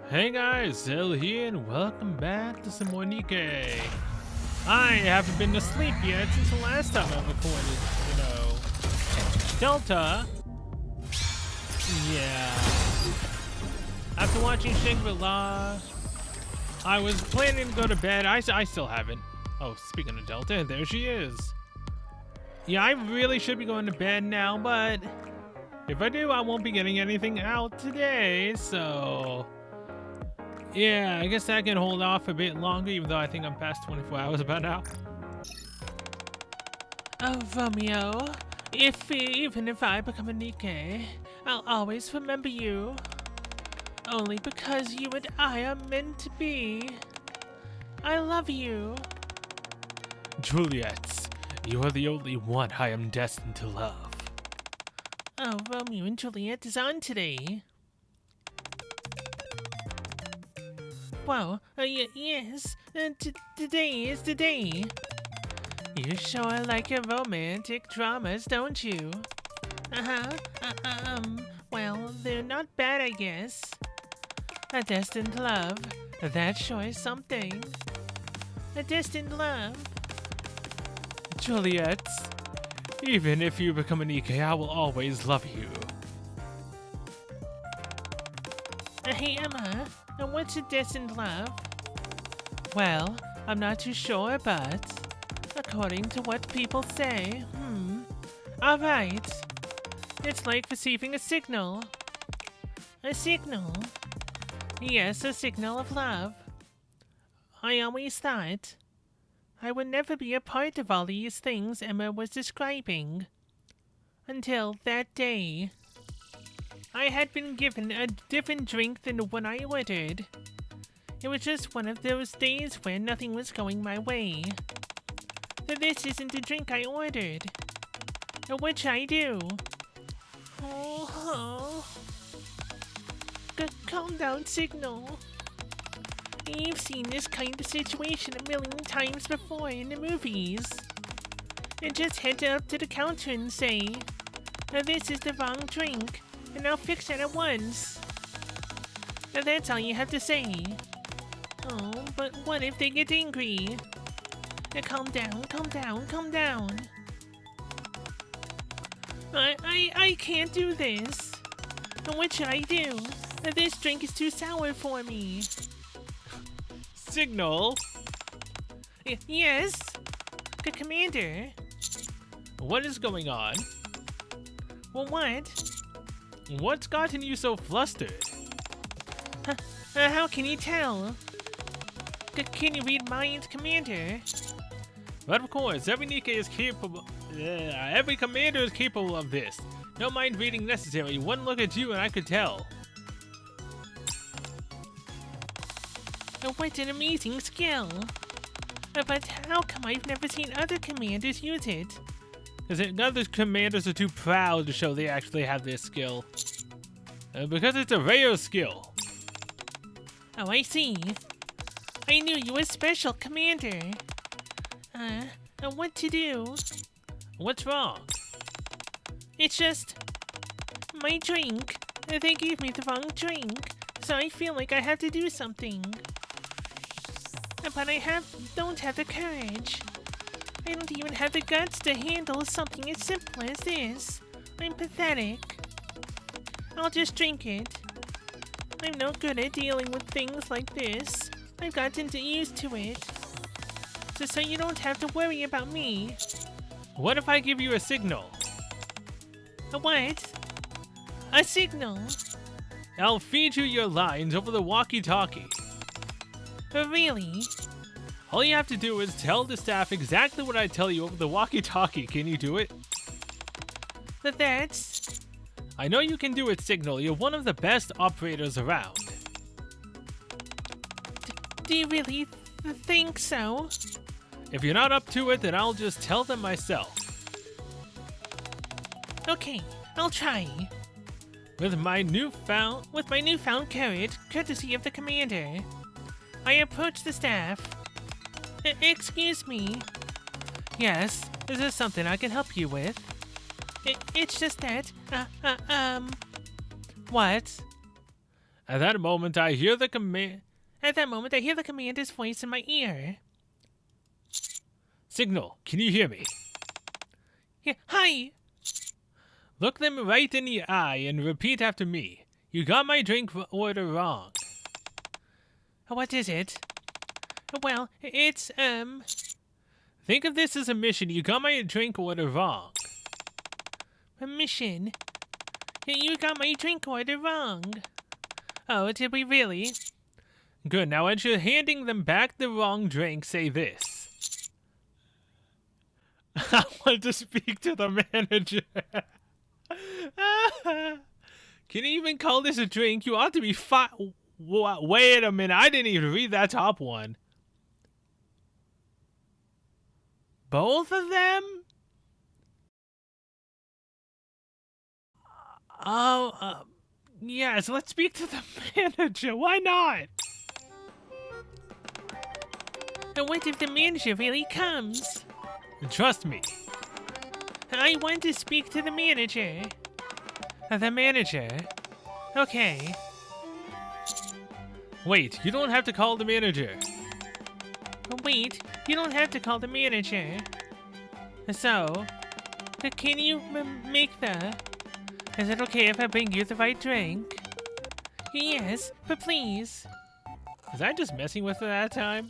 Hey guys, Zell here and welcome back to some more Nikke. I haven't been asleep yet since the last time I recorded, Delta. Yeah. After watching Shangri-La, I was planning to go to bed. I still haven't. Oh, speaking of Delta, there she is. Yeah, I really should be going to bed now, but if I do, I won't be getting anything out today, so... yeah, I guess I can hold off a bit longer, even though I think I'm past 24 hours by now. Oh, Romeo, even if I become a Nikke, I'll always remember you. Only because you and I are meant to be. I love you. Juliet, you are the only one I am destined to love. Oh, Romeo and Juliet is on today. Wow, yes, today is the day. You sure like your romantic dramas, don't you? Well, they're not bad, I guess. A destined love, that sure is something. A destined love. Juliet, even if you become a Nikke, I will always love you. Hey, Emma, what's a destined love? Well, I'm not too sure, but according to what people say, alright. It's like receiving a signal. A signal? Yes, a signal of love. I always thought I would never be a part of all these things Emma was describing. Until that day. I had been given a different drink than the one I ordered. It was just one of those days where nothing was going my way. But this isn't the drink I ordered. What should I do? Calm down, Signal. You've seen this kind of situation a million times before in the movies. And just head up to the counter and say, this is the wrong drink, and I'll fix it at once. Now that's all you have to say. Oh, but what if they get angry? Now calm down, calm down, calm down. I can't do this. What should I do? This drink is too sour for me. Signal? Yes? Commander? What is going on? Well, what? What's gotten you so flustered? How can you tell? Can you read minds, Commander? But of course, every Nikke is capable... every commander is capable of this. No mind reading necessary. One look at you and I could tell. What an amazing skill. But how come I've never seen other commanders use it? Because other commanders are too proud to show they actually have this skill. Because it's a rare skill. Oh, I see. I knew you were a special commander. What to do? What's wrong? It's just... my drink. They gave me the wrong drink, so I feel like I have to do something. But I don't have the courage. I don't even have the guts to handle something as simple as this. I'm pathetic. I'll just drink it. I'm no good at dealing with things like this. I've gotten used to it. So you don't have to worry about me. What if I give you a signal? A what? A signal? I'll feed you your lines over the walkie-talkie. Really? All you have to do is tell the staff exactly what I tell you over the walkie-talkie. Can you do it? But that's... I know you can do it, Signal. You're one of the best operators around. Do you really think so? If you're not up to it, then I'll just tell them myself. Okay, I'll try. With my newfound courage, courtesy of the commander, I approach the staff. Excuse me. Yes, is there something I can help you with? It's just that, What? At that moment, I hear the commander's voice in my ear. Signal, can you hear me? Yeah, hi! Look them right in the eye and repeat after me. You got my drink order wrong. What is it? Well, it's, Think of this as a mission. You got my drink order wrong. a mission. You got my drink order wrong. Oh, did we really? Good, now as you're handing them back the wrong drink, say this. I want to speak to the manager. Can you even call this a drink? You ought to be wait a minute, I didn't even read that top one. Both of them? Oh, yes, let's speak to the manager. Why not? And what if the manager really comes? Trust me. I want to speak to the manager. The manager? Okay. Wait, you don't have to call the manager. Wait, you don't have to call the manager. So, can you make the... Is it okay if I bring you the right drink? Yes, but please. Was I just messing with her that time?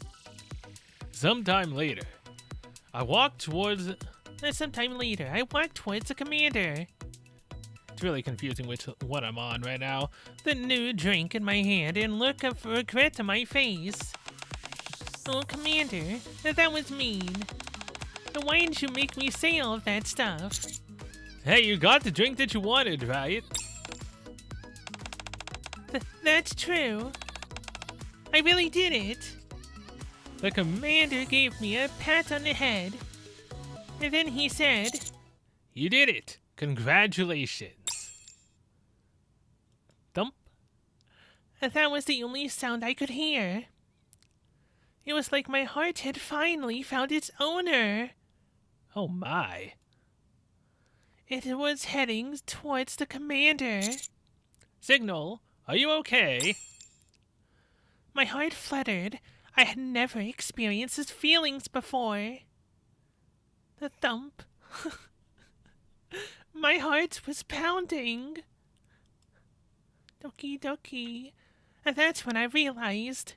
Sometime later, I walked towards... Sometime later, I walked towards the commander. It's really confusing which one I'm on right now. The new drink in my hand and look of regret on my face. Oh, Commander, that was mean. Why didn't you make me say all of that stuff? Hey, you got the drink that you wanted, right? That's true. I really did it. The commander gave me a pat on the head. And then he said, You did it. Congratulations. Thump. That was the only sound I could hear. It was like my heart had finally found its owner. Oh my. It was heading towards the commander. Signal, are you okay? My heart fluttered. I had never experienced his feelings before. The thump. My heart was pounding. Doki doki. And that's when I realized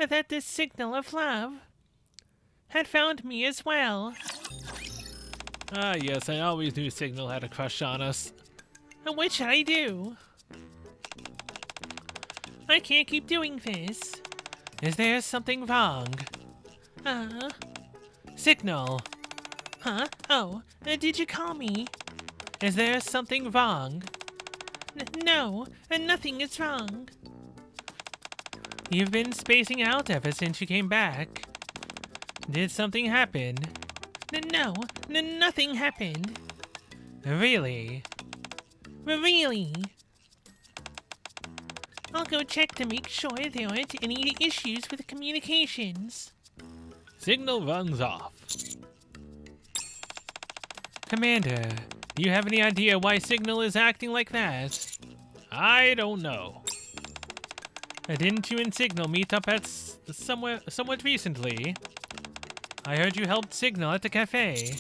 that this signal of love had found me as well. Ah, yes, I always knew Signal had a crush on us. And what should I do? I can't keep doing this. Is there something wrong? Signal. Huh? Oh, did you call me? Is there something wrong? No, nothing is wrong. You've been spacing out ever since you came back. Did something happen? No, nothing happened. Really? Really? I'll go check to make sure there aren't any issues with the communications. Signal runs off. Commander, do you have any idea why Signal is acting like that? I don't know. Didn't you and Signal meet up at somewhat recently? I heard you helped Signal at the cafe.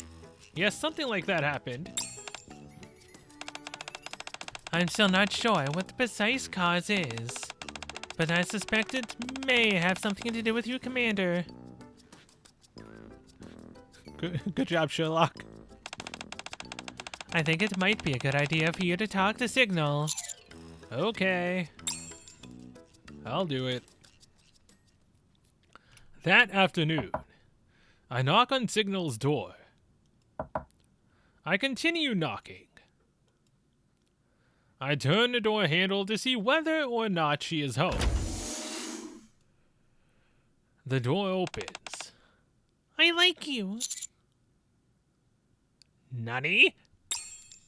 Yes, something like that happened. I'm still not sure what the precise cause is, but I suspect it may have something to do with you, Commander. Good job, Sherlock. I think it might be a good idea for you to talk to Signal. Okay. I'll do it. That afternoon, I knock on Signal's door. I continue knocking. I turn the door handle to see whether or not she is home. The door opens. I like you. Nani?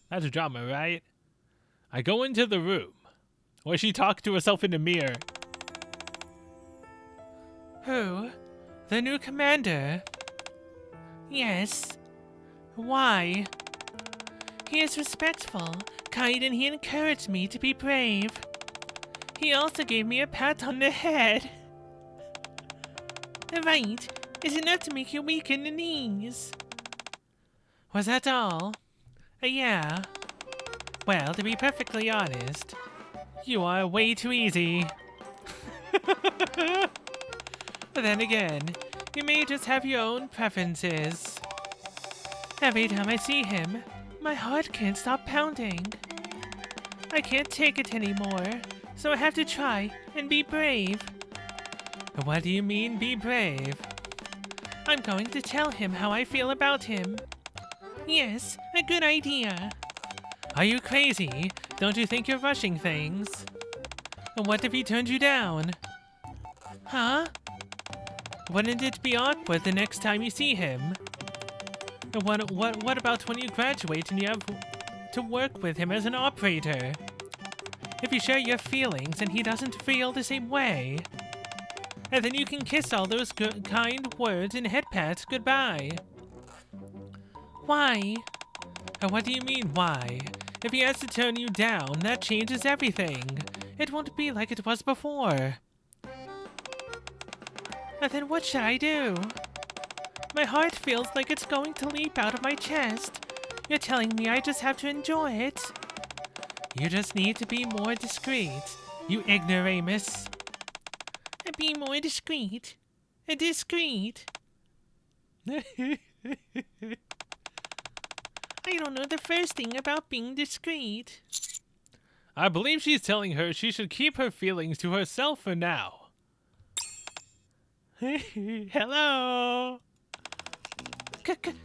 That's drama, right? I go into the room, where she talks to herself in the mirror. Who? The new commander. Yes. Why? He is respectful, kind, and he encouraged me to be brave. He also gave me a pat on the head. Right, is enough to make you weak in the knees. Was that all? Yeah. Well, to be perfectly honest, you are way too easy. But then again, you may just have your own preferences. Every time I see him, my heart can't stop pounding. I can't take it anymore, so I have to try and be brave. What do you mean, be brave? I'm going to tell him how I feel about him. Yes, a good idea. Are you crazy? Don't you think you're rushing things? And what if he turned you down? Huh? Wouldn't it be awkward the next time you see him? And what about when you graduate and you have to work with him as an operator? If you share your feelings and he doesn't feel the same way, and then you can kiss all those good, kind words and head pats goodbye. Why? And what do you mean, why? If he has to turn you down, that changes everything. It won't be like it was before. And then what should I do? My heart feels like it's going to leap out of my chest. You're telling me I just have to enjoy it? You just need to be more discreet, you ignoramus. Be more discreet. Discreet. I don't know the first thing about being discreet. I believe she's telling her she should keep her feelings to herself for now. Hello?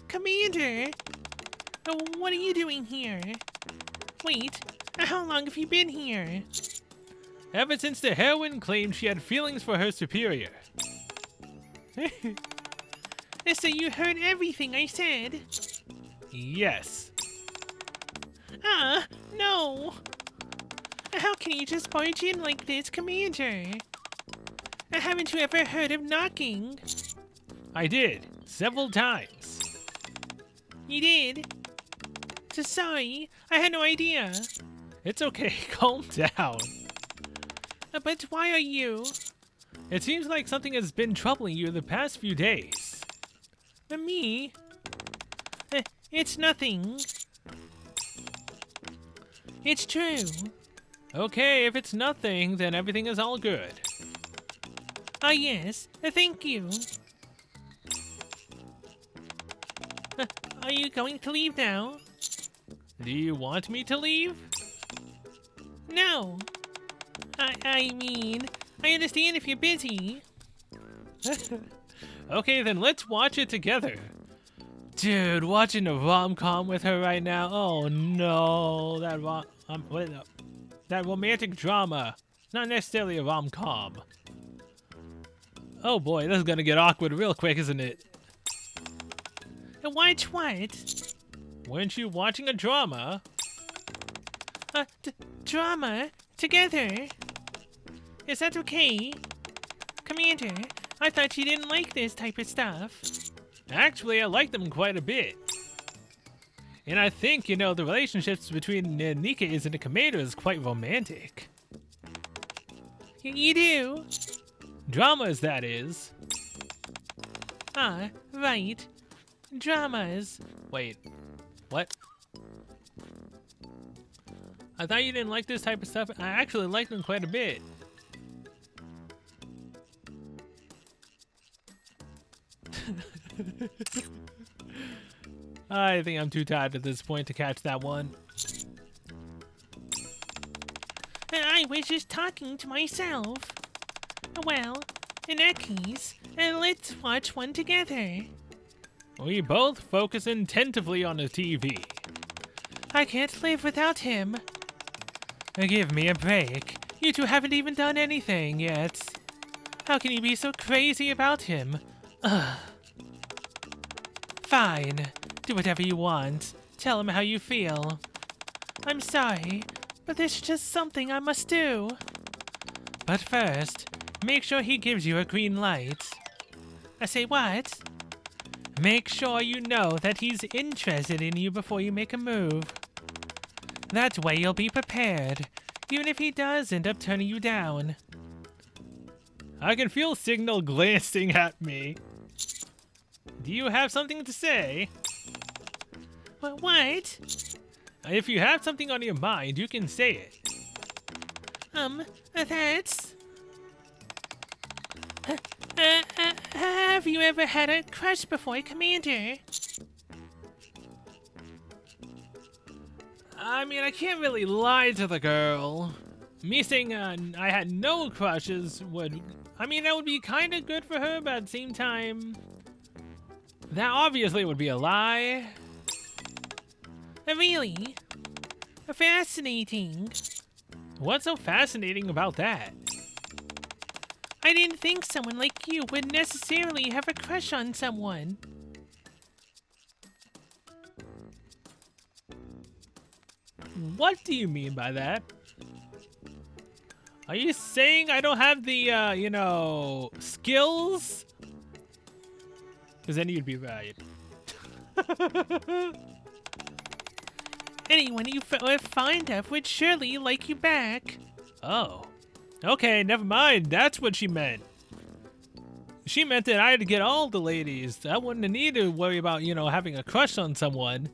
Commander? What are you doing here? Wait, how long have you been here? Ever since the heroine claimed she had feelings for her superior. So you heard everything I said? Yes. No! How can you just barge in like this, Commander? Haven't you ever heard of knocking? I did, several times. You did? So sorry, I had no idea. It's okay, calm down. But why are you? It seems like something has been troubling you the past few days. Me? It's nothing. It's true. Okay, if it's nothing, then everything is all good. Yes, thank you. Are you going to leave now? Do you want me to leave? No. I mean, I understand if you're busy. Okay, then let's watch it together. Dude, watching a rom-com with her right now. Oh no, that romantic drama. Not necessarily a rom-com. Oh boy, this is gonna get awkward real quick, isn't it? Watch what? Weren't you watching a drama? Drama? Together? Is that okay? Commander, I thought you didn't like this type of stuff. Actually, I like them quite a bit. And I think, the relationships between Nikke and the commander is quite romantic. You do? Dramas, that is. Right. Dramas. Wait, what? I thought you didn't like this type of stuff. I actually like them quite a bit. I think I'm too tired at this point to catch that one. I was just talking to myself. Well, in that case, let's watch one together. We both focus attentively on the TV. I can't live without him. Give me a break. You two haven't even done anything yet. How can you be so crazy about him? Ugh. Fine. Do whatever you want. Tell him how you feel. I'm sorry, but there's just something I must do. But first, make sure he gives you a green light. I say what? Make sure you know that he's interested in you before you make a move. That way you'll be prepared. even if he does end up turning you down. I can feel Signal glancing at me. Do you have something to say? What? If you have something on your mind, you can say it. That's... have you ever had a crush before, Commander? I mean, I can't really lie to the girl. Me saying I had no crushes would... I mean, that would be kind of good for her, but at the same time... That obviously would be a lie. Really? Fascinating. What's so fascinating about that? I didn't think someone like you would necessarily have a crush on someone. What do you mean by that? Are you saying I don't have the, you know, skills? Because then you'd be right. Anyone you were fond of would surely like you back. Oh. Okay, never mind. That's what she meant. She meant that I had to get all the ladies. I wouldn't need to worry about, you know, having a crush on someone.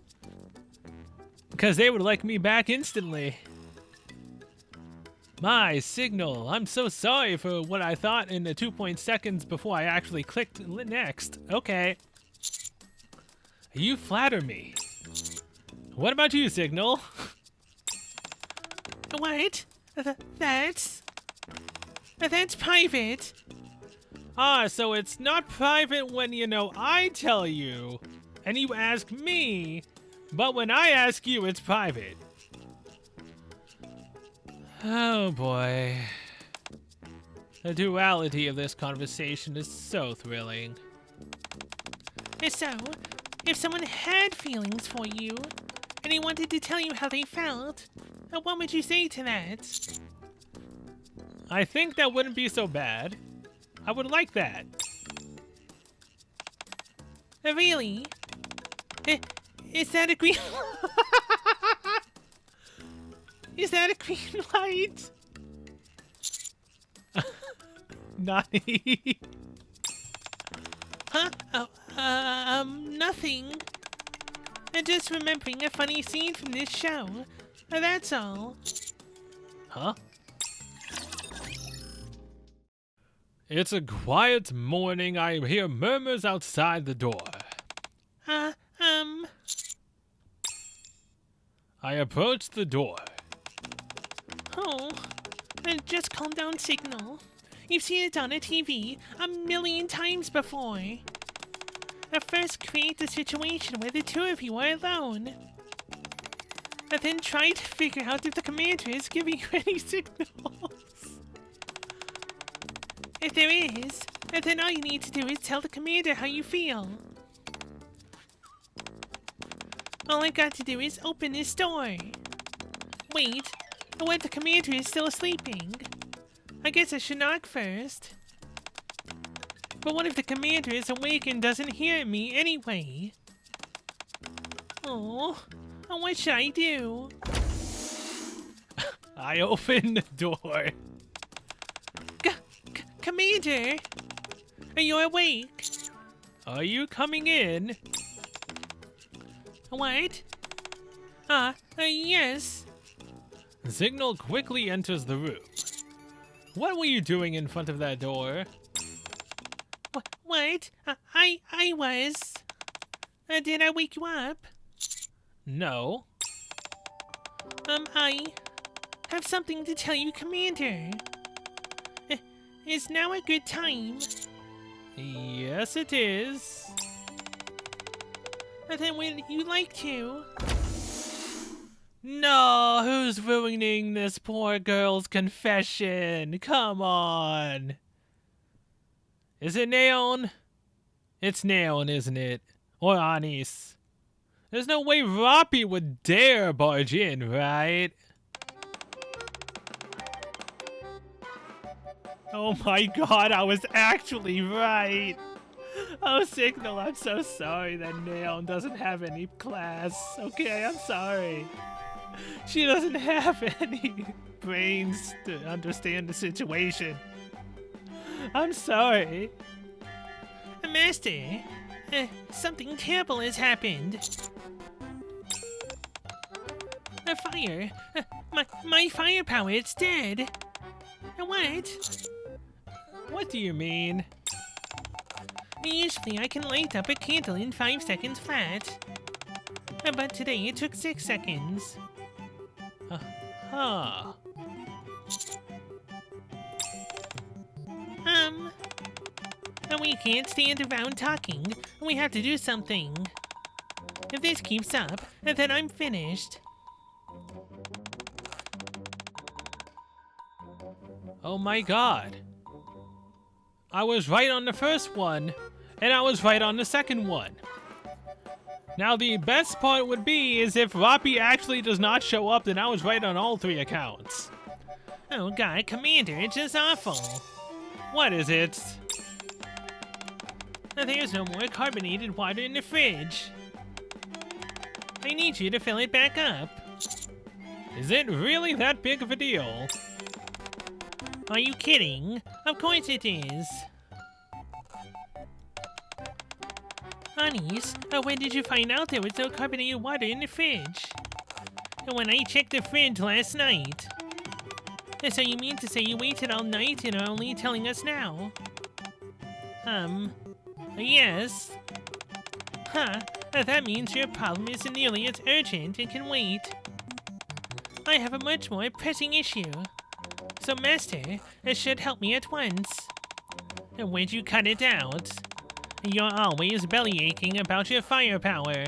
Because they would like me back instantly. My Signal, I'm so sorry for what I thought in the 2 seconds before I actually clicked next. Okay. You flatter me. What about you, Signal? What? That's private. Ah, so it's not private when, you know, I tell you, and you ask me, but when I ask you, it's private. Oh boy. The duality of this conversation is so thrilling. So, if someone had feelings for you, and he wanted to tell you how they felt, what would you say to that? I think that wouldn't be so bad. I would like that. Really? Is that a green... Is that a green light? Nani? Huh? Oh, nothing. I'm just remembering a funny scene from this show. That's all. Huh? It's a quiet morning. I hear murmurs outside the door. I approach the door. Oh, just calm down, Signal. You've seen it on a TV 1,000,000 times before. First, create a situation where the two of you are alone. And then try to figure out if the commander is giving you any signals. If there is, then all you need to do is tell the commander how you feel. All I got to do is open this door. Wait, what if the commander is still sleeping? I guess I should knock first. But what if the commander is awake and doesn't hear me anyway? Oh, what should I do? I open the door. Commander, are you awake? Are you coming in? What? Yes. Signal quickly enters the room. What were you doing in front of that door? What? I was. Did I wake you up? No. I have something to tell you, Commander. Is now a good time? Yes, it is. Then would you like to? No, who's ruining this poor girl's confession? Come on. Is it Neon? It's Neon, isn't it? Or Anis? There's no way Roppy would dare barge in, right? Oh my god, I was actually right. Oh, Signal, I'm so sorry that Neon doesn't have any class. Okay, I'm sorry. She doesn't have any brains to understand the situation. I'm sorry. Master, something terrible has happened. A fire. My firepower, it's dead. What? What do you mean? Usually I can light up a candle in 5 seconds flat. But today it took 6 seconds. Huh. We can't stand around talking. We have to do something. If this keeps up, then I'm finished. Oh my god. I was right on the first one, and I was right on the second one. Now the best part would be is if Roppy actually does not show up, then I was right on all 3 accounts. Oh god, Commander, it's just awful. What is it? There's no more carbonated water in the fridge. I need you to fill it back up. Is it really that big of a deal? Are you kidding? Of course it is. Honeys, when did you find out there was no carbonated water in the fridge? When I checked the fridge last night. So you mean to say you waited all night and are only telling us now? Yes. Huh, that means your problem isn't nearly as urgent and can wait. I have a much more pressing issue. So Master, should help me at once. Where'd you cut it out? You're always bellyaching about your firepower.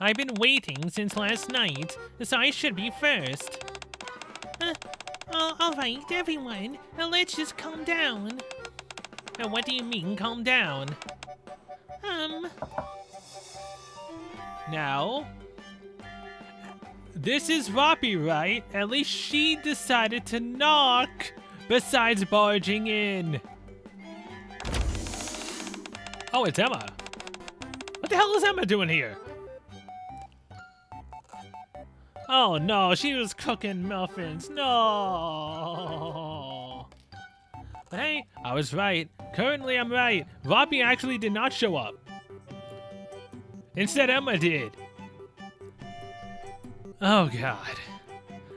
I've been waiting since last night, so I should be first. Alright, everyone, let's just calm down. What do you mean, calm down? Now, this is Roppy, right? At least she decided to knock besides barging in. Oh, it's Emma. What the hell is Emma doing here? Oh no, she was cooking muffins. No. But hey, I was right. Currently, I'm right. Roppy actually did not show up. Instead, Emma did. Oh god.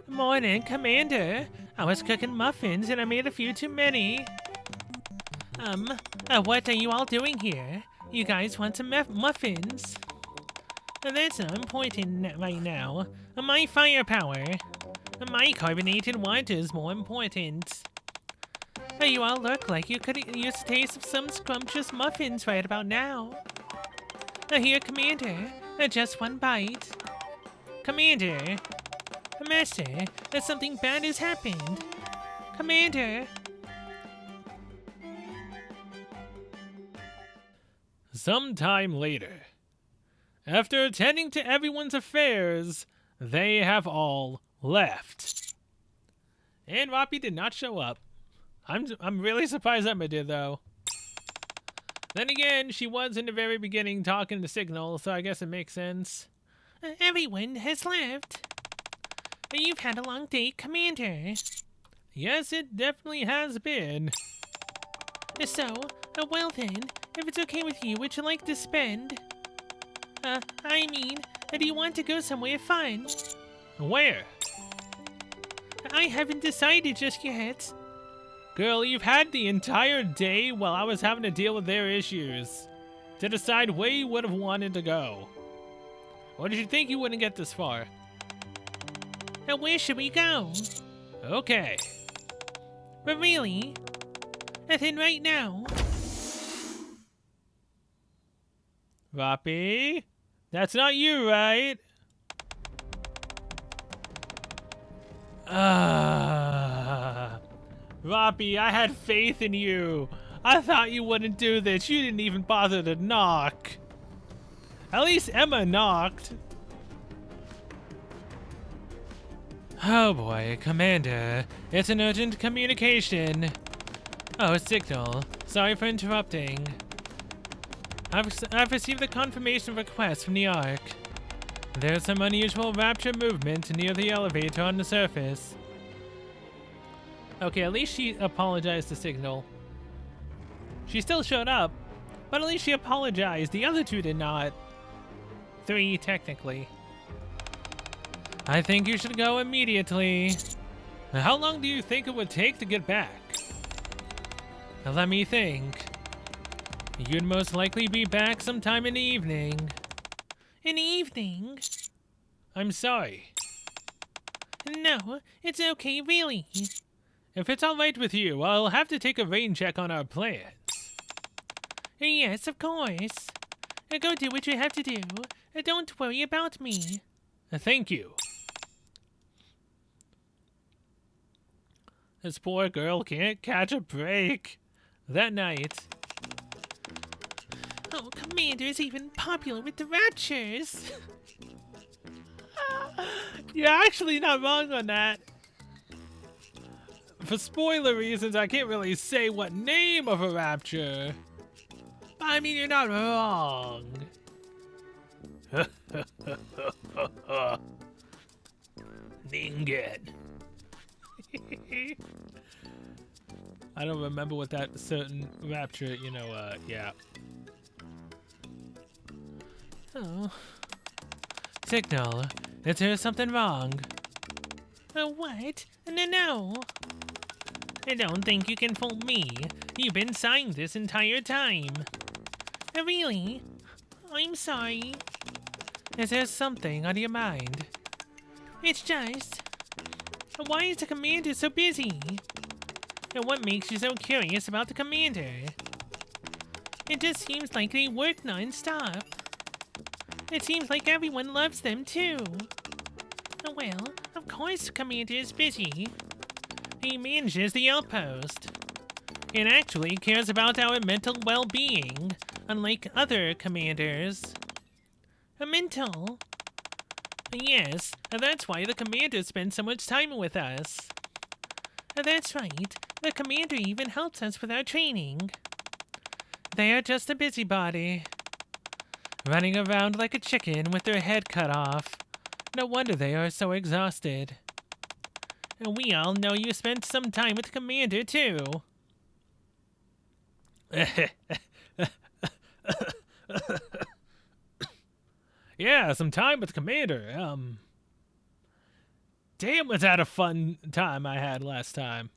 Morning, Commander. I was cooking muffins and I made a few too many. What are you all doing here? You guys want some muffins? That's not important right now. My firepower. My carbonated water is more important. You all look like you could use a taste of some scrumptious muffins right about now. Here, Commander. Just one bite. Commander. Master, something bad has happened. Commander. Sometime later, after attending to everyone's affairs, they have all left. And Roppy did not show up. I'm really surprised Emma did, though. Then again, she was in the very beginning talking to Signal, so I guess it makes sense. Everyone has left. You've had a long day, Commander. Yes, it definitely has been. So, well then, if it's okay with you, would you like to spend? Do you want to go somewhere fun? Where? I haven't decided just yet. Girl, you've had the entire day while I was having to deal with their issues to decide where you would have wanted to go. Or did you think you wouldn't get this far? Where should we go? Okay. But really? Then right now. Roppy? That's not you, right? Roppy, I had faith in you. I thought you wouldn't do this. You didn't even bother to knock. At least Emma knocked. Oh boy, Commander. It's an urgent communication. Oh, Signal. Sorry for interrupting. I've received a confirmation request from the Ark. There's some unusual rapture movement near the elevator on the surface. Okay, at least she apologized to Signal. She still showed up, but at least she apologized. The other two did not. 3, technically. I think you should go immediately. How long do you think it would take to get back? Let me think. You'd most likely be back sometime in the evening. In the evening? I'm sorry. No, it's okay, really. If it's alright with you, I'll have to take a rain check on our plans. Yes, of course. Go do what you have to do. Don't worry about me. Thank you. This poor girl can't catch a break. That night. Oh, Commander's even popular with the Raptures. You're actually not wrong on that. For spoiler reasons, I can't really say what name of a rapture. But I mean, you're not wrong. Ningen. I don't remember what that certain rapture, yeah. Oh. Signal, is there something wrong? What? No. I don't think you can fool me. You've been sighing this entire time. Really? I'm sorry. Is there something on your mind? It's just... Why is the commander so busy? And what makes you so curious about the commander? It just seems like they work non-stop. It seems like everyone loves them too. Well, of course the commander is busy. He manages the outpost. And actually cares about our mental well-being, unlike other commanders. Mental? Yes, that's why the commander spends so much time with us. That's right, the commander even helps us with our training. They are just a busybody. Running around like a chicken with their head cut off. No wonder they are so exhausted. And we all know you spent some time with the commander, too. Yeah, some time with the commander. Damn, was that a fun time I had last time.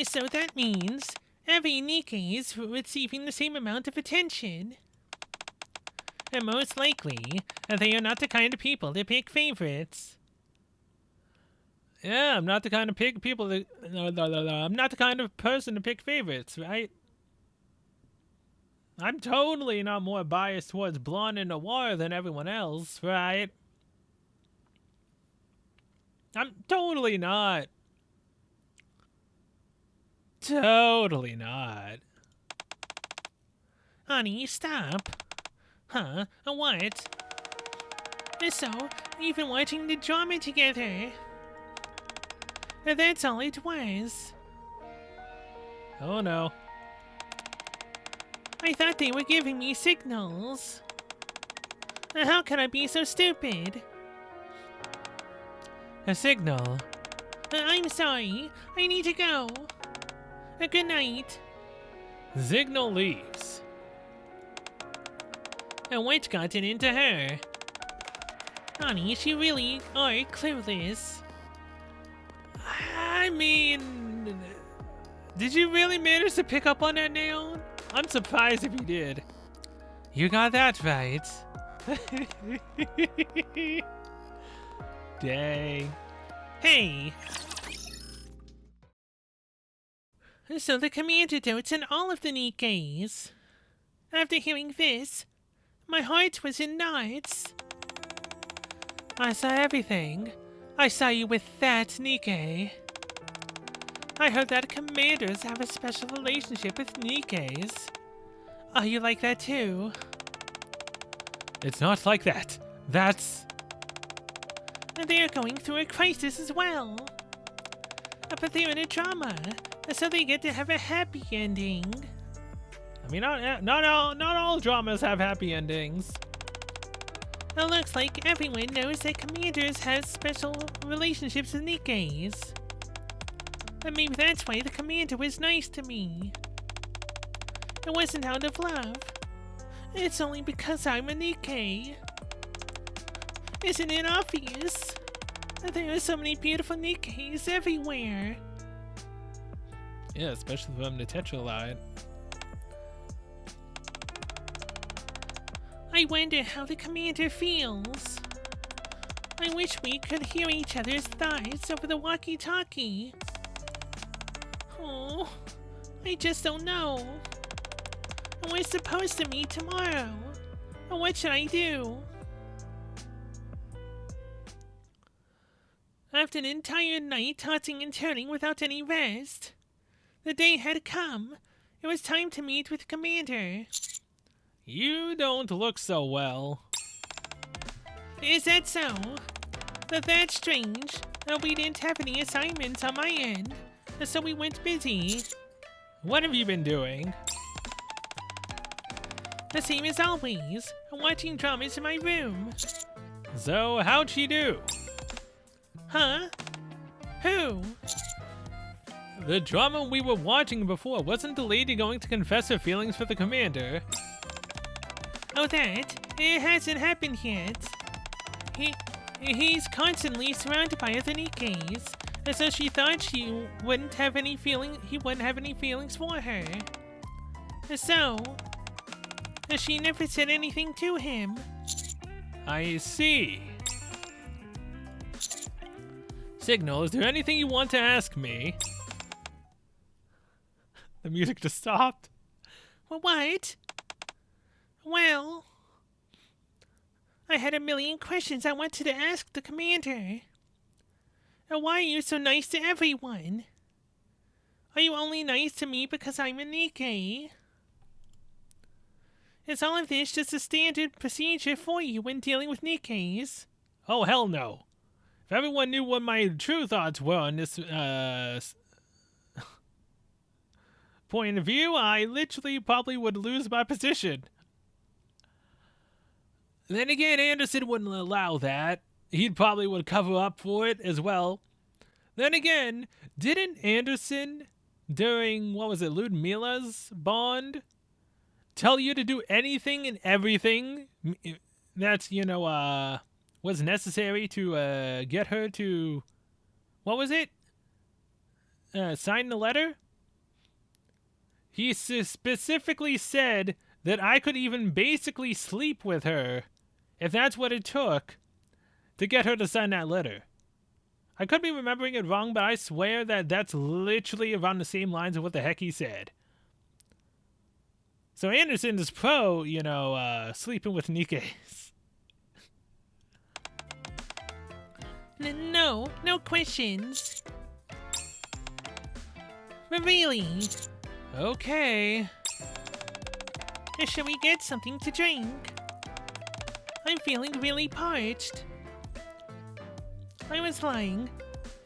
So that means every Nikke is receiving the same amount of attention. And most likely, they are not the kind of people to pick favorites. Yeah, I'm not the kind of I'm not the kind of person to pick favorites, right? I'm totally not more biased towards blonde and noir than everyone else, right? I'm totally not. Totally not. Honey, stop. Huh? What? So, you've been watching the drama together. That's all it was. Oh no. I thought they were giving me signals. How could I be so stupid? A signal. I'm sorry. I need to go. Good night. Signal leaves. What's gotten into her? Honey, she really are clueless. I mean, did you really manage to pick up on that nail? I'm surprised if you did. You got that right. Dang. Hey! So the commander dotes on all of the Nikkes. After hearing this, my heart was in knots. I saw everything. I saw you with that Nikke. I heard that commanders have a special relationship with Nikkes. Are you like that too? It's not like that. That's... They're going through a crisis as well. But they're in a drama, so they get to have a happy ending. I mean, not all dramas have happy endings. It looks like everyone knows that commanders have special relationships with Nikkes. But maybe that's why the commander was nice to me. It wasn't out of love. It's only because I'm a Nikke. Isn't it obvious that there are so many beautiful Nikkes everywhere? Yeah, especially from the Tetralite. I wonder how the commander feels. I wish we could hear each other's thoughts over the walkie-talkie. Oh, I just don't know. And we're supposed to meet tomorrow. What should I do? After an entire night tossing and turning without any rest, the day had come. It was time to meet with Commander. You don't look so well. Is that so? That's strange. We didn't have any assignments on my end, so we went busy. What have you been doing? The same as always, watching dramas in my room. So, how'd she do? Huh? Who? The drama we were watching before, wasn't the lady going to confess her feelings for the commander? Oh, that? It hasn't happened yet. He's constantly surrounded by other Nikkes, and so she thought he wouldn't have any feelings for her. So, she never said anything to him. I see. Signal, is there anything you want to ask me? The music just stopped. What? Well, I had a million questions I wanted to ask the commander. Why are you so nice to everyone? Are you only nice to me because I'm a Nikke? Is all of this just a standard procedure for you when dealing with Nikkes? Oh, hell no. If everyone knew what my true thoughts were on this, point of view, I literally probably would lose my position. Then again, Anderson wouldn't allow that. He probably would cover up for it as well. Then again, didn't Anderson, during, what was it, Ludmila's bond, tell you to do anything and everything that's, was necessary to get her to, what was it? Sign the letter? He specifically said that I could even basically sleep with her if that's what it took to get her to sign that letter. I could be remembering it wrong, but I swear that that's literally around the same lines of what the heck he said. So Anderson is pro, sleeping with Nikkes. No questions. But really, Okay. shall we get something to drink? I'm feeling really parched. I was lying,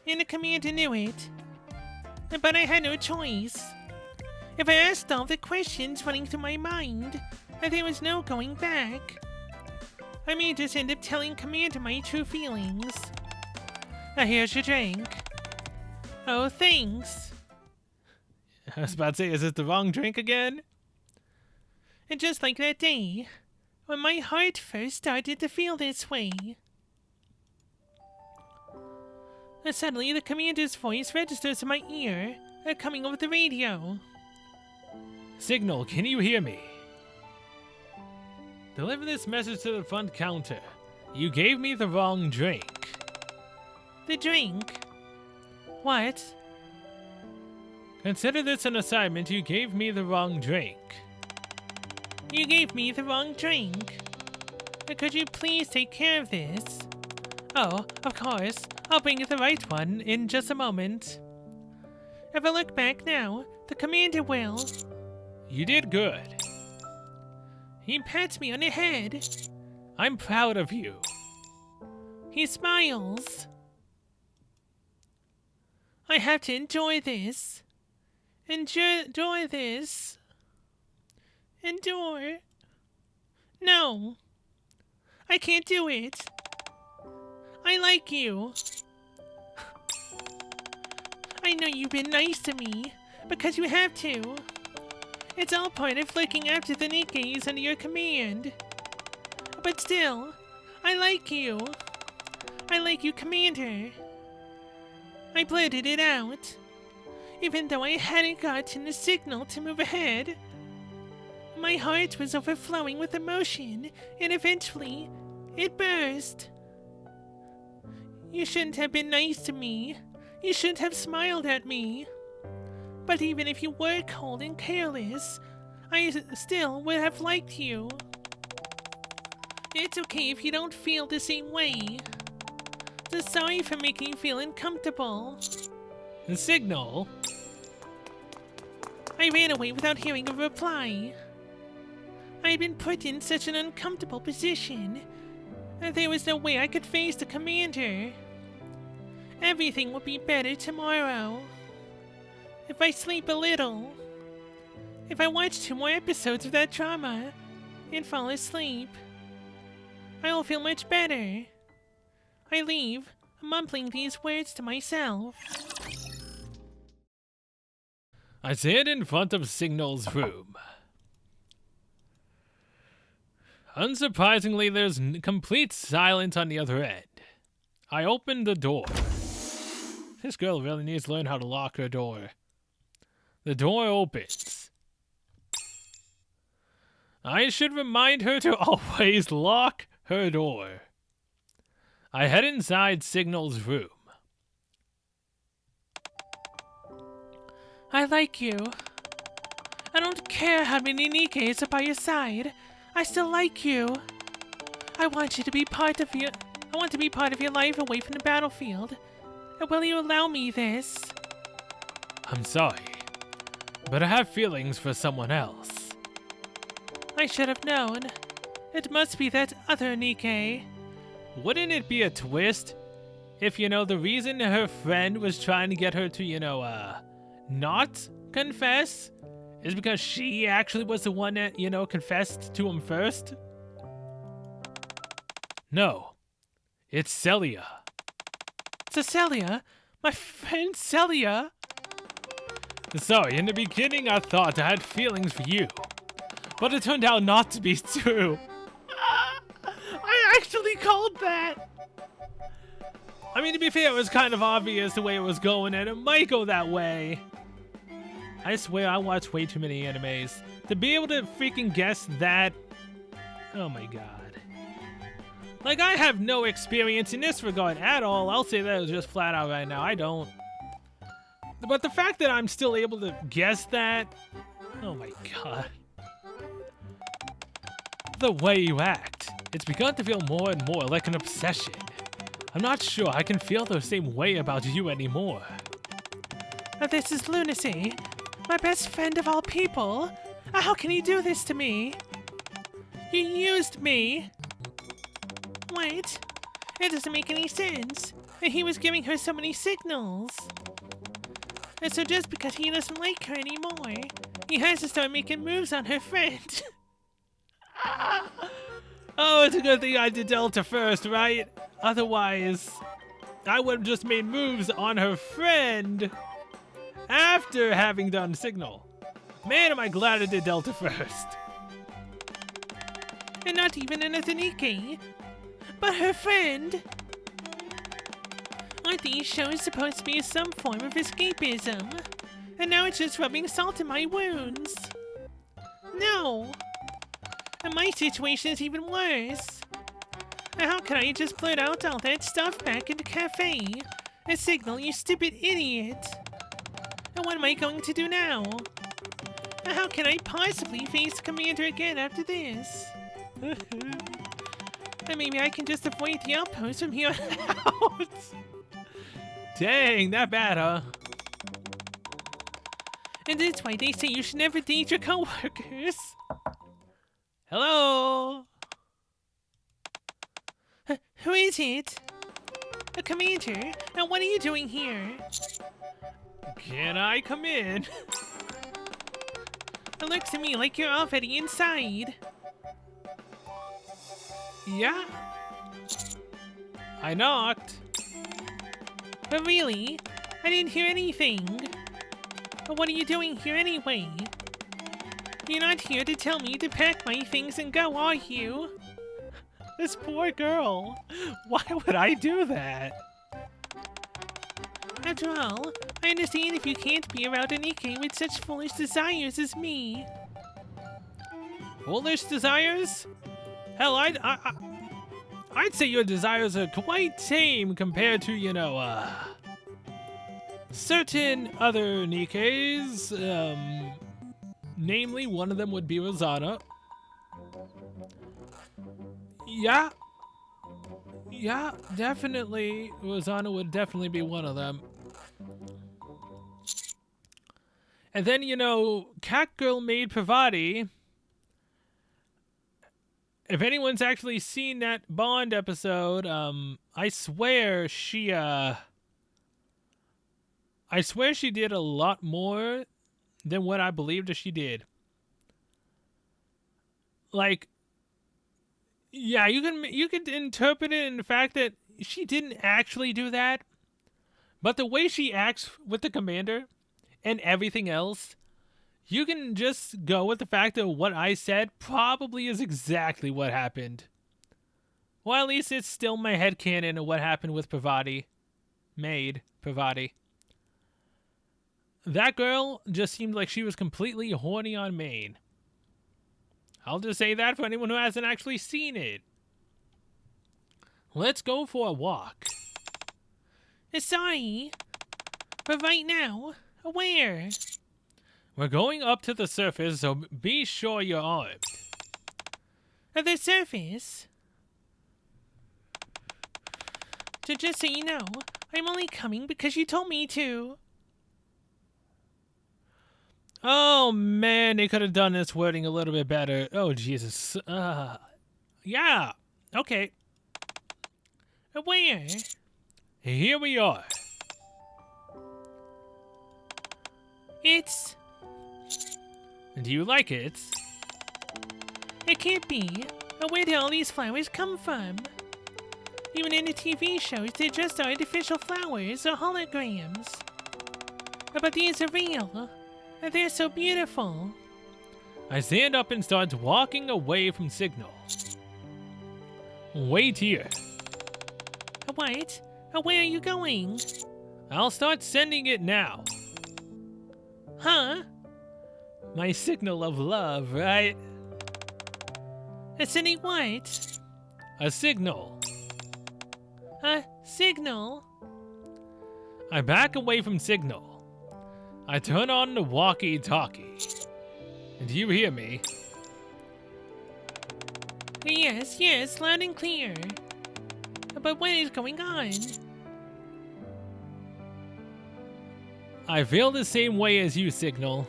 and the commander knew it. But I had no choice. If I asked all the questions running through my mind, there was no going back. I may just end up telling Commander my true feelings. Here's your drink. Oh, thanks. I was about to say, is this the wrong drink again? And just like that day, when my heart first started to feel this way. Suddenly, the commander's voice registers in my ear, coming over the radio. Signal, can you hear me? Deliver this message to the front counter. You gave me the wrong drink. The drink? What? Consider this an assignment. You gave me the wrong drink. You gave me the wrong drink. Could you please take care of this? Oh, of course. I'll bring you the right one in just a moment. If I look back now, the commander will. You did good. He pats me on the head. I'm proud of you. He smiles. I have to enjoy this. Enjoy this. Endure. No. I can't do it. I like you. I know you've been nice to me, because you have to. It's all part of looking after the Nikkes under your command. But still, I like you. I like you, Commander. I blurted it out, even though I hadn't gotten a signal to move ahead. My heart was overflowing with emotion, and eventually, it burst. You shouldn't have been nice to me. You shouldn't have smiled at me. But even if you were cold and careless, I still would have liked you. It's okay if you don't feel the same way. Just sorry for making you feel uncomfortable. The signal? I ran away without hearing a reply. I had been put in such an uncomfortable position that there was no way I could face the commander. Everything will be better tomorrow. If I sleep a little. If I watch 2 more episodes of that drama and fall asleep, I will feel much better. I leave, mumbling these words to myself. I stand in front of Signal's room. Unsurprisingly, there's complete silence on the other end. I open the door. This girl really needs to learn how to lock her door. The door opens. I should remind her to always lock her door. I head inside Signal's room. I like you. I don't care how many Nikkes are by your side. I still like you. I want to be part of your life away from the battlefield. Will you allow me this? I'm sorry, but I have feelings for someone else. I should have known. It must be that other Nikke. Wouldn't it be a twist if, the reason her friend was trying to get her to, not confess is because she actually was the one that, confessed to him first? No, it's Celia. Celia? My friend Celia? Sorry, in the beginning I thought I had feelings for you, but it turned out not to be true. I actually called that! I mean, to be fair, it was kind of obvious the way it was going, and it might go that way. I swear I watch way too many animes to be able to freaking guess that. Oh my god. Like, I have no experience in this regard at all. I'll say that just flat out right now. I don't. But the fact that I'm still able to guess that. Oh my god. The way you act. It's begun to feel more and more like an obsession. I'm not sure I can feel the same way about you anymore. This is lunacy. My best friend of all people. How can you do this to me? You used me. What? It doesn't make any sense. He was giving her so many signals. And so just because he doesn't like her anymore, he has to start making moves on her friend. Oh, it's a good thing I did Delta first, right? Otherwise, I would have just made moves on her friend after having done Signal. Man, am I glad I did Delta first. And not even another Nikke, but her friend. Aren't these shows supposed to be some form of escapism? And now it's just rubbing salt in my wounds. No. And my situation is even worse. How can I just blurt out all that stuff back in the cafe? A Signal, you stupid idiot. And what am I going to do now? How can I possibly face the commander again after this? And maybe I can just avoid the outpost from here on out. Dang, that bad, huh? And that's why they say you should never date your coworkers. Hello? Who is it? A commander? And what are you doing here? Can I come in? It looks to me like you're already inside. Yeah? I knocked. But really, I didn't hear anything. But what are you doing here anyway? You're not here to tell me to pack my things and go, are you? This poor girl. Why would I do that? After all, I understand if you can't be around a Nikke with such foolish desires as me. Foolish desires? Hell, I'd say your desires are quite tame compared to, you know, certain other Nikkes. Namely, one of them would be Rosanna. Yeah. Yeah, definitely. Rosanna would definitely be one of them. And then, you know, Cat Girl Maid Pravati. If anyone's actually seen that Bond episode, I swear she did a lot more than what I believed that she did. Like, yeah, you could interpret it in the fact that she didn't actually do that, but the way she acts with the commander and everything else, you can just go with the fact that what I said probably is exactly what happened. Well, at least it's still my headcanon of what happened with Pravati. Maid Pravati. That girl just seemed like she was completely horny on Maine. I'll just say that for anyone who hasn't actually seen it. Let's go for a walk. Sorry, but right now, where? We're going up to the surface, so be sure you're armed. At the surface? So just so you know, I'm only coming because you told me to. Oh man, they could have done this wording a little bit better. Oh Jesus. Yeah. Okay. Where? Here we are. It's... Do you like it? It can't be. Where did all these flowers come from? Even in the TV shows, they're just artificial flowers or holograms. But these are real. They're so beautiful. I stand up and start walking away from Signal. Wait here. What? Where are you going? I'll start sending it now. Huh? My signal of love, right? Sending what? A signal. A signal? I back away from Signal. I turn on the walkie-talkie. Do you hear me? Yes, loud and clear. But what is going on? I feel the same way as you, Signal.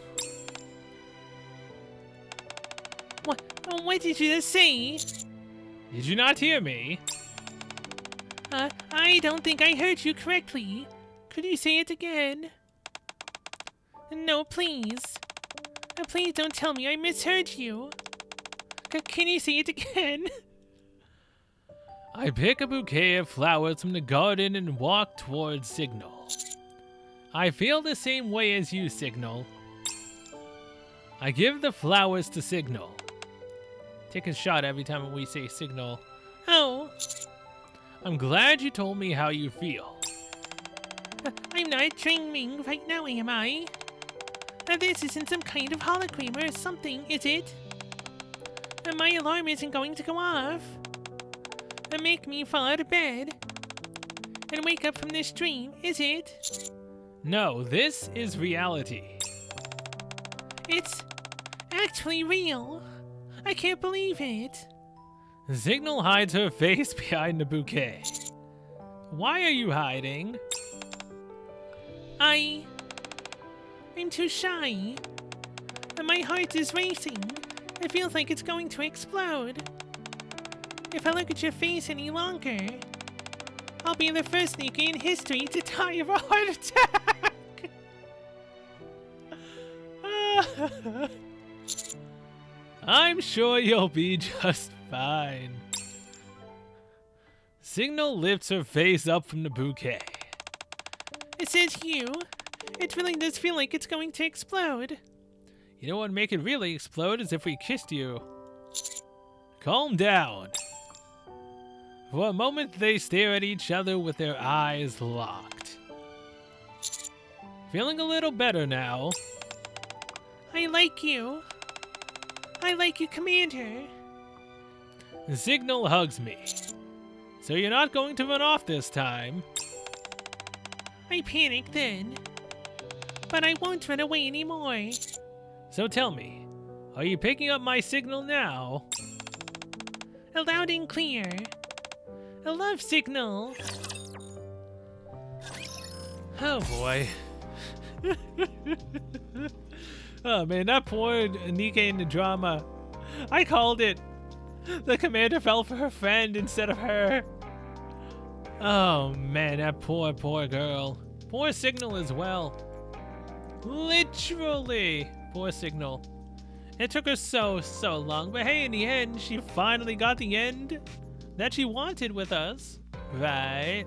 What did you just say? Did you not hear me? I don't think I heard you correctly. Could you say it again? No, please. Please don't tell me I misheard you. Can you say it again? I pick a bouquet of flowers from the garden and walk towards Signal. I feel the same way as you, Signal. I give the flowers to Signal. Take a shot every time we say Signal. Oh. I'm glad you told me how you feel. I'm not dreaming right now, am I? This isn't some kind of hologram or something, is it? My alarm isn't going to go off. Make me fall out of bed and wake up from this dream, is it? No, this is reality. It's actually real. I can't believe it. Signal hides her face behind the bouquet. Why are you hiding? I'm too shy. My heart is racing. It feels like it's going to explode. If I look at your face any longer, I'll be the first Nikke in history to die of a heart attack. I'm sure you'll be just fine. Signal lifts her face up from the bouquet. It says you. It really does feel like it's going to explode. You know what would make it really explode is if we kissed you. Calm down. For a moment, they stare at each other with their eyes locked. Feeling a little better now. I like you. I like you, Commander. The Signal hugs me. So you're not going to run off this time. I panicked then. But I won't run away anymore. So tell me, are you picking up my signal now? Loud and clear. A love signal. Oh boy. Oh man, that poor Nikke in the drama. I called it. The commander fell for her friend instead of her. Oh man, that poor girl. Poor Signal as well. Literally. Poor Signal. It took her so long, but hey, in the end, she finally got the end that she wanted with us, right?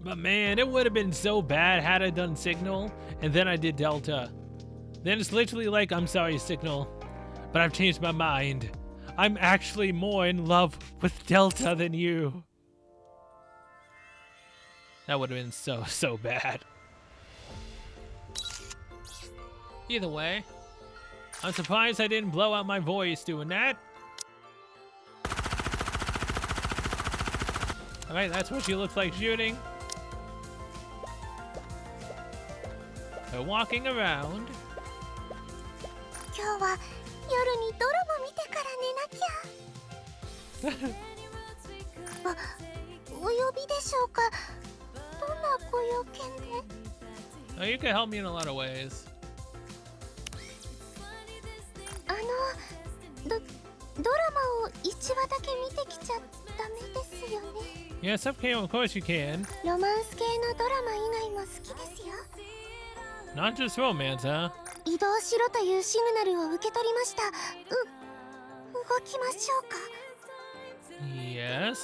But man, it would have been so bad had I done Signal, and then I did Delta. Then it's literally like, I'm sorry, Signal, but I've changed my mind. I'm actually more in love with Delta than you. That would have been so bad. Either way, I'm surprised I didn't blow out my voice doing that. Alright, that's what she looks like shooting. They're walking around. 今日は夜にドラマ見てから寝なきゃ。お呼びでしょうか。どんなご用件で？ Oh, you can help me in a lot of ways. ドラマを1話だけ見てきちゃダメですよね。 Yes, okay, of course you can. ロマンス系のドラマ以外も好きですよ。 Not just romance, huh? 移動しろというシグナルを受け取りました。動きましょうか。 Yes.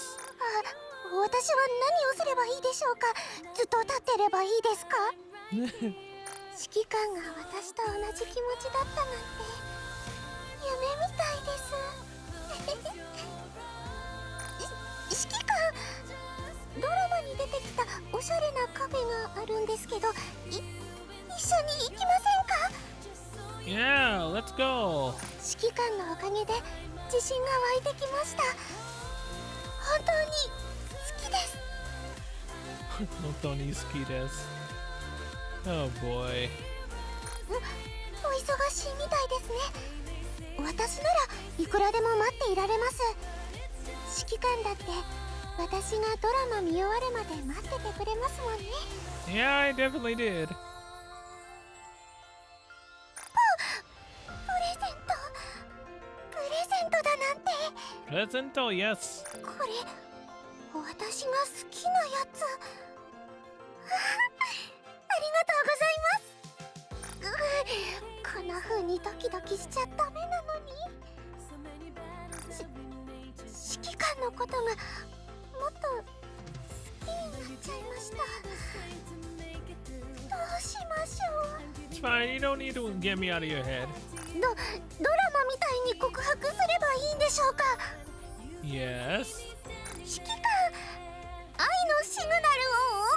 私は何をすればいいでしょうか。ずっと立ってればいいですか。指揮官が私と同じ気持ちだったなんて夢みたいです。指揮官、ドラマに出てきたおしゃれなカフェがあるんですけど、一緒に行きませんか。 Yeah, let's go. 指揮官のおかげで自信が湧いてきました。本当に好きです。本当に好きです。Oh boy. お忙しいみたいですね。私ならいくらでも待っていられます。指揮官だって私がドラマ見終わるまで待っててくれますもんね。 Yeah, I definitely did. プレゼントだなんて。 Presento, yes. これ私が好きなやつ。ありがとうございます。こんな風にドキドキしちゃダメなのに。指揮官のことがもっと好きになっちゃいました。どうしましょう。 It's fine, you don't need to get me out of your head. ドラマみたいに告白すればいいんでしょうか。 Yes. 指揮官、愛のシグナルを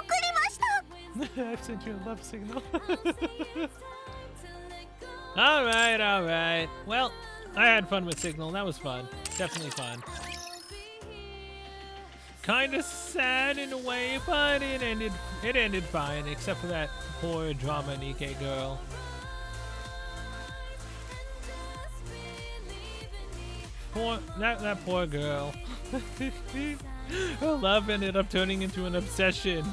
送りました。 I've sent you a love signal. Alright. Well, I had fun with Signal. That was fun. Definitely fun. Kinda sad in a way, but it ended fine, except for that poor drama Nikke girl. That poor girl. Her love ended up turning into an obsession.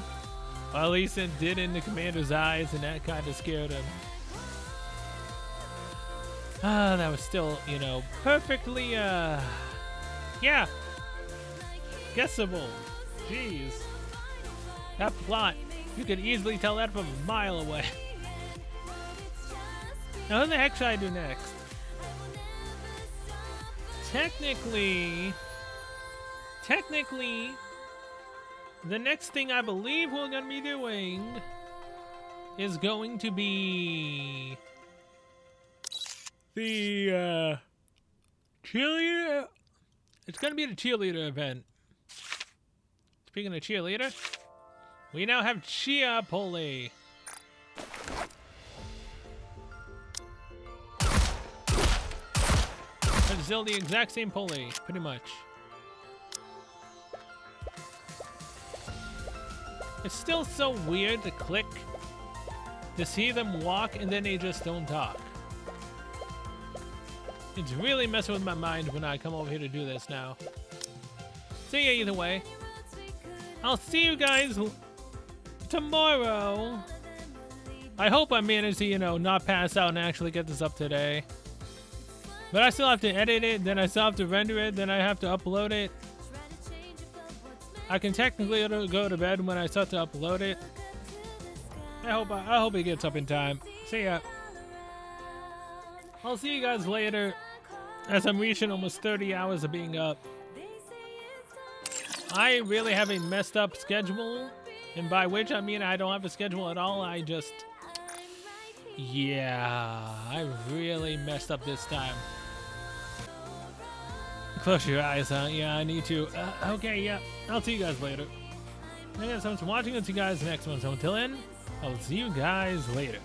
Or at least it did in the commander's eyes, and that kind of scared him. That was still, perfectly, yeah, guessable. Jeez. That plot, you could easily tell that from a mile away. Now, who the heck should I do next? technically, the next thing I believe we're gonna be doing is going to be the cheerleader. It's gonna be the cheerleader event. Speaking of cheerleader, we now have Chia Pulley. It's still the exact same pulley, pretty much. It's still so weird to click to see them walk and then they just don't talk. It's really messing with my mind when I come over here to do this now. So yeah, either way, I'll see you guys tomorrow. I hope I managed to, you know, not pass out and actually get this up today. But I still have to edit it, then I still have to render it, then I have to upload it. I can technically go to bed when I start to upload it. I hope it gets up in time. See ya. I'll see you guys later, as I'm reaching almost 30 hours of being up. I really have a messed up schedule, and by which I mean I don't have a schedule at all. Yeah, I really messed up this time. Close your eyes, huh? Yeah, I need to. Okay, yeah, I'll see you guys later. Thank you guys so much for watching. I'll see you guys next one. So until then, I'll see you guys later.